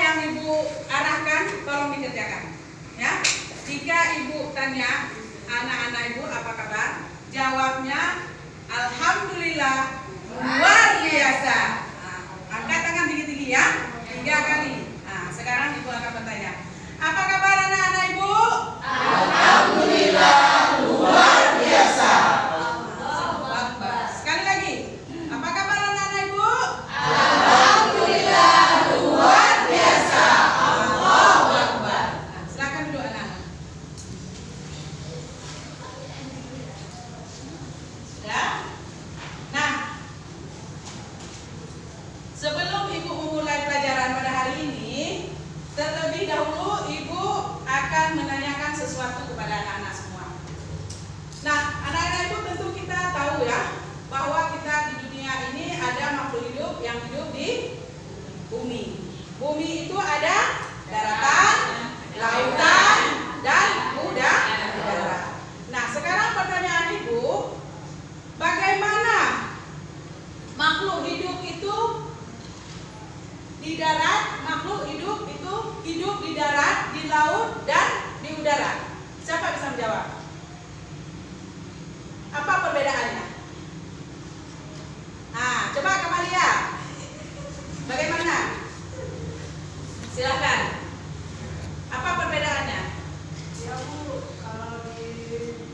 yang ibu arahkan tolong dikerjakan. Ya, jika ibu tanya anak-anak ibu apa kabar, jawabnya alhamdulillah luar biasa. Nah, angkat tangan tinggi-tinggi ya, 3 kali. Nah, sekarang ibu akan bertanya, apa kabar anak-anak ibu? Alhamdulillah luar biasa. Sekali lagi, apa kabar anak-anak ibu? Alhamdulillah luar biasa. Allahu Akbar. Nah, silakan duduk anak-anak. Sudah? Nah, sebelum ibu memulai pelajaran pada hari ini, terlebih dahulu ibu akan menanyakan sesuatu kepada anak-anak semua. Nah, anak-anak ibu tentu kita tahu ya, bahwa kita di dunia ini ada makhluk hidup yang hidup di bumi. Bumi itu ada daratan, lautan, dan udara. Nah, sekarang pertanyaan ibu, bagaimana makhluk hidup itu di darat, makhluk hidup itu hidup di darat, di laut, dan di udara? Siapa bisa menjawab? Apa perbedaannya? Nah, coba Kamalia, bagaimana? Silakan. Apa perbedaannya? Ya Bu, kalau di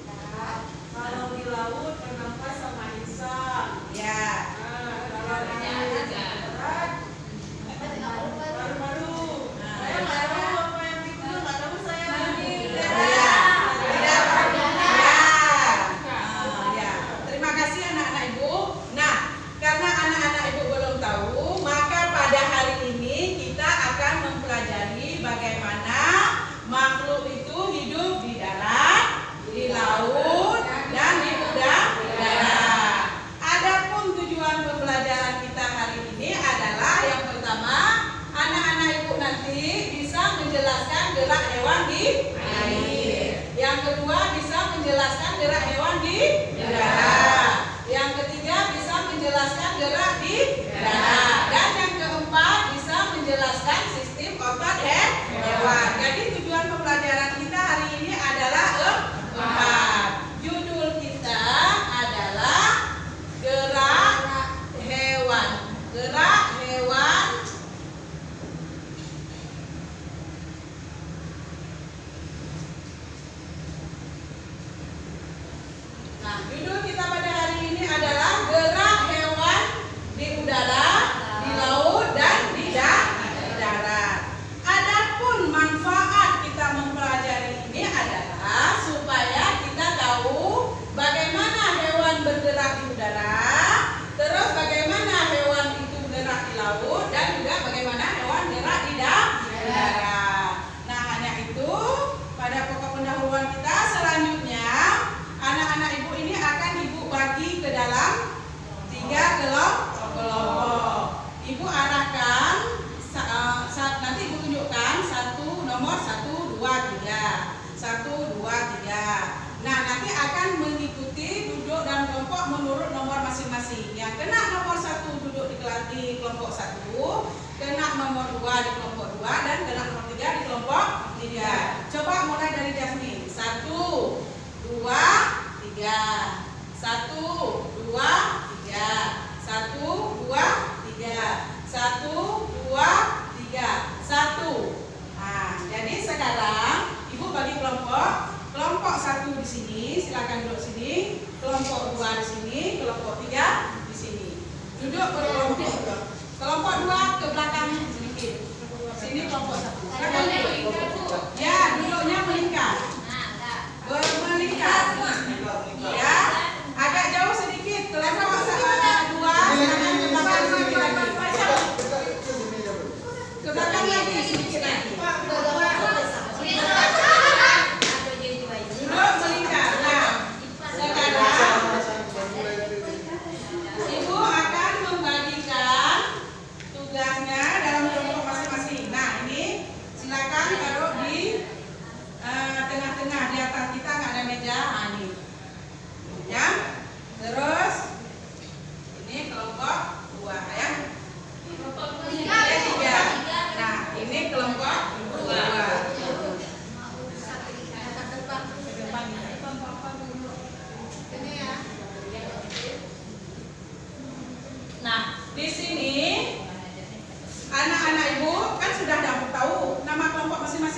darat, kalau di laut bernafas sama insan. Ya. Kalau di darat paru-paru. Saya nggak tahu apa yang itu, nggak tahu saya. Ya. Terima kasih anak-anak ibu. Nah, karena anak-anak ibu belum tahu, maka pada hari ini kita akan mempelajari bagaimana makhluk itu hidup di darat, di laut, dan di udara. Adapun tujuan pembelajaran kita hari ini adalah yang pertama, anak-anak ibu nanti bisa menjelaskan gerak hewan di air. Yang kedua bisa menjelaskan gerak hewan di udara. Yang ketiga bisa menjelaskan gerak di darat. Dan yang keempat bisa menjelaskan sistem otot hewan. Jadi tujuan pembelajaran kita hari ini adalah 4. Judul kita adalah gerak hewan. Gerak hewan. Nah, judul kita pada hari ini adalah gerak hewan di udara, di laut, dan di darat. Adapun manfaat kita mempelajari ini adalah supaya kita tahu bagaimana hewan bergerak di udara, terus bagaimana hewan itu bergerak di laut, dan juga bagaimana hewan bergerak di darat. Nah, hanya itu pada pokok pendahuluan kita. Selanjutnya anak-anak ibu ini akan ibu bagi ke dalam 3 kelompok. Ibu arahkan, nanti ibu tunjukkan nomor 1, 2, 3. 1, 2, 3. Nah, nanti akan mengikuti duduk dan kelompok menurut nomor masing-masing. Yang kena nomor 1 duduk di kelompok 1, kena nomor 2 di kelompok 2, dan kena nomor 3 di kelompok 3. Coba mulai dari Jasmine. 1, 2, 3. 1, 2, 3. 1, 2, 3. 1, 2, 3. 1. Nah, jadi sekarang ibu bagi kelompok. Kelompok 1 di sini, silakan duduk sini. Kelompok 2 di sini, kelompok 3 di sini. Duduk berkelompok. Kelompok 2 ke belakang sedikit.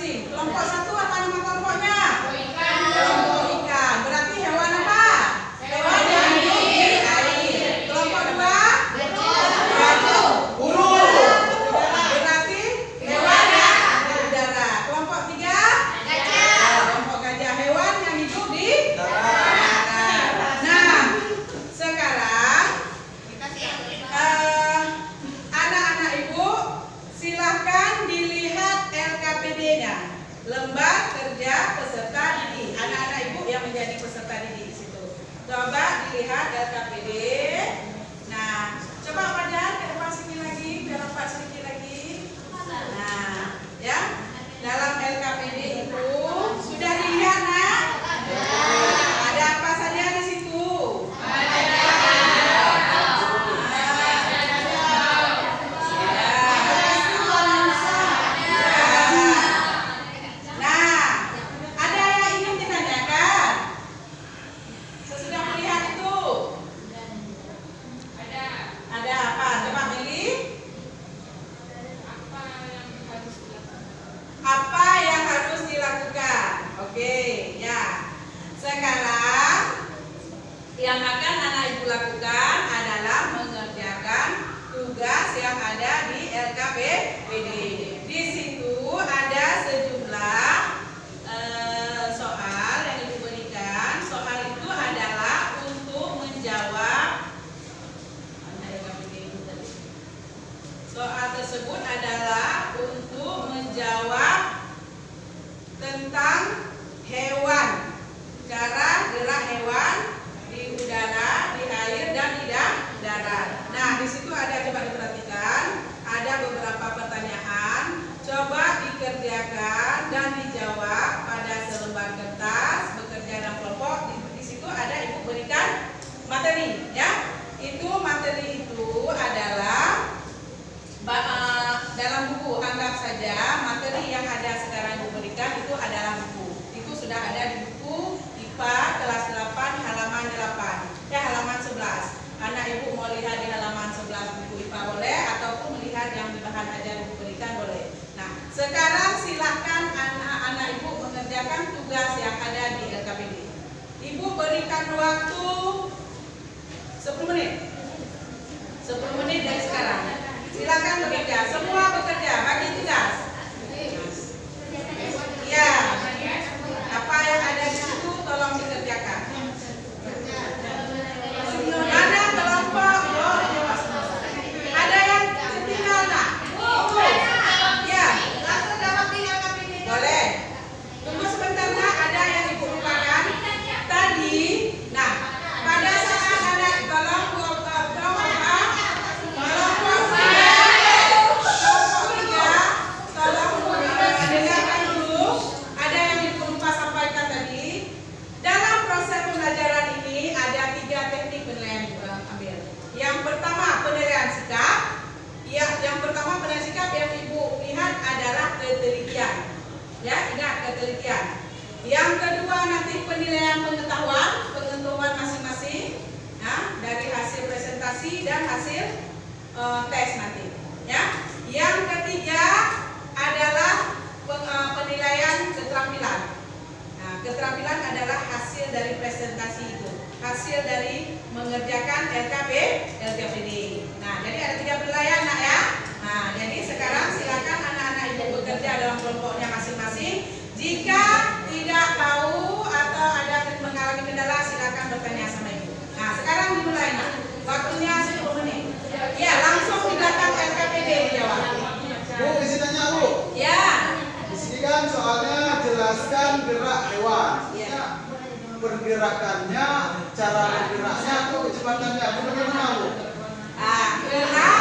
masing-masing. Kelompok 1 apa nama kelompoknya? Kelompok ikan. Berarti hewan apa? Hewan yang hidup di air. Kelompok 2? Gajah. Berarti hewan yang berudara. Kelompok 3? Kelompok gajah. Hewan yang hidup di darat. Nah, sekarang anak-anak ibu silahkan dilihat LKPD-nya, lembar kerja peserta didik. Anak-anak ibu yang menjadi peserta didik di situ. Coba dilihat LKPD. Nah, coba Pak Jan ke depan sini lagi, biar nampak sedikit lagi. Nah, ya, dalam LKPD itu sudah dilihat, nak? Ada apa saja di situ? Nah, ada yang ingin ditanyakan? Sesudah melihat itu, ada apa? Coba pilih. Apa yang harus dilakukan? Oke, ya. Sekarang yang akan anak ibu lakukan adalah mengerjakan tugas yang ada di LKPD. Di situ ada sejumlah soal yang ibu berikan. Soal itu adalah untuk menjawab. Mana LKPD itu tadi? Soal tersebut adalah untuk menjawab tentang hewan, cara gerak hewan di udara, di air, dan di darat. Nah, di situ ada, coba diperhatikan, ada beberapa pertanyaan. Coba dikerjakan dan dijawab pada selembar kertas, bekerja dalam kelompok. Di situ ada ibu berikan materi, ya. Itu materi itu adalah dalam buku. Anggap saja materi yang ada sekarang ibu berikan itu adalah buku. Itu sudah ada di buku IPA kelas 8 halaman 8. Ya, halaman 11. Anak ibu mau lihat di halaman 11 buku IPA boleh, ataupun melihat yang di bahan ajar ibu berikan boleh. Nah, sekarang silahkan anak-anak ibu mengerjakan tugas yang ada di LKPD. Ibu berikan waktu 10 menit. 10 menit dari sekarang. Silakan bekerja, semua bekerja, bagi tugas. Ya, apa yang ada di situ tolong dikerjakan. Mana kelompok? Ada yang tertinggal tak? Ya, boleh. Tunggu sebentar, nak. Ada yang ibu lupakan tadi. Nah, pada saat ada tolong dengarkan dulu. Ada yang ibu lupa sampaikan tadi. Dalam proses pembelajaran ini ada 3 teknik penilaian ibu ambil. Yang pertama penilaian sikap. Yang pertama penilaian sikap yang ibu lihat adalah ketelitian. Ya, ingat ketelitian. Yang kedua nanti penilaian pengetahuan masing-masing. Nah, dari hasil presentasi dan hasil tes nanti. Ya. Yang ketiga adalah penilaian keterampilan. Nah, keterampilan adalah hasil dari presentasi itu, hasil dari mengerjakan LKPD. Nah, jadi ada 3 penilaian, nak, ya. Nah, jadi sekarang silakan anak-anak ibu bekerja dalam kelompoknya masing-masing. Jika tidak tahu atau ada mengalami kendala, silakan bertanya sama ibu. Nah, sekarang dimulai, nak. Waktunya 10 menit. Ya, langsung di belakang LKPD dijawab. Bu, isi tanya, Bu. Ya. Di sini kan soalnya jelaskan gerak hewan. Ya. Pergerakannya, cara bergeraknya atau kecepatannya, bagaimana, Bu? Gerak